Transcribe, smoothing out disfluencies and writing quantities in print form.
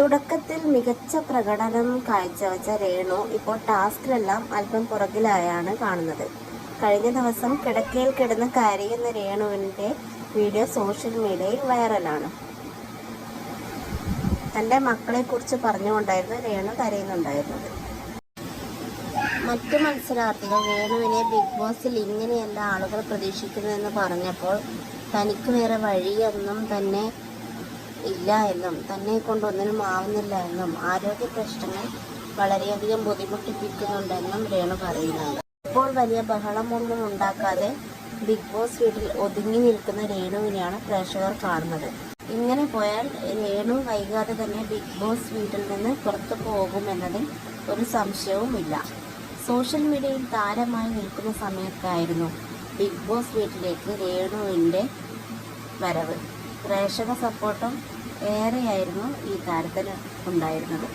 തുടക്കത്തിൽ മികച്ച പ്രകടനം കാഴ്ചവെച്ച രേണു ഇപ്പോൾ ടാസ്കിലെല്ലാം അല്പം പുറകിലായാണ് കാണുന്നത്. കഴിഞ്ഞ ദിവസം കിടക്കയിൽ കിടന്ന് കരയുന്ന രേണുവിൻ്റെ വീഡിയോ സോഷ്യൽ മീഡിയയിൽ വൈറലാണ്. തൻ്റെ മക്കളെക്കുറിച്ച് പറഞ്ഞുകൊണ്ടായിരുന്നു രേണു കരയുന്നുണ്ടായിരുന്നത്. മറ്റു മത്സരാർത്ഥികൾ രേണുവിനെ ബിഗ് ബോസിൽ ഇങ്ങനെയല്ല ആളുകൾ പ്രതീക്ഷിക്കുന്നതെന്ന് പറഞ്ഞപ്പോൾ തനിക്ക് വേറെ വഴിയൊന്നും തന്നെ ഇല്ല എന്നും തന്നെ കൊണ്ടൊന്നിനും ആവുന്നില്ല എന്നും ആരോഗ്യ പ്രശ്നങ്ങൾ വളരെയധികം ബുദ്ധിമുട്ടിപ്പിക്കുന്നുണ്ടെന്നും രേണു പറയുന്നുണ്ട്. ഇപ്പോൾ വലിയ ബഹളമൊന്നും ഉണ്ടാക്കാതെ ബിഗ് ബോസ് വീട്ടിൽ ഒതുങ്ങി നിൽക്കുന്ന രേണുവിനെയാണ് പ്രേക്ഷകർ കാണുന്നത്. ഇങ്ങനെ പോയാൽ രേണു വൈകാതെ തന്നെ ബിഗ് ബോസ് വീട്ടിൽ നിന്ന് പുറത്തു പോകുമെന്നതിൽ ഒരു സംശയവുമില്ല. സോഷ്യൽ മീഡിയയിൽ താരമായി നിൽക്കുന്ന സമയത്തായിരുന്നു ബിഗ് ബോസ് വീട്ടിലേക്ക് രേണുവിൻ്റെ വരവ്. പ്രേക്ഷക സപ്പോർട്ടും ഏറെയായിരുന്നു ഈ താരത്തിന് ഉണ്ടായിരുന്നത്.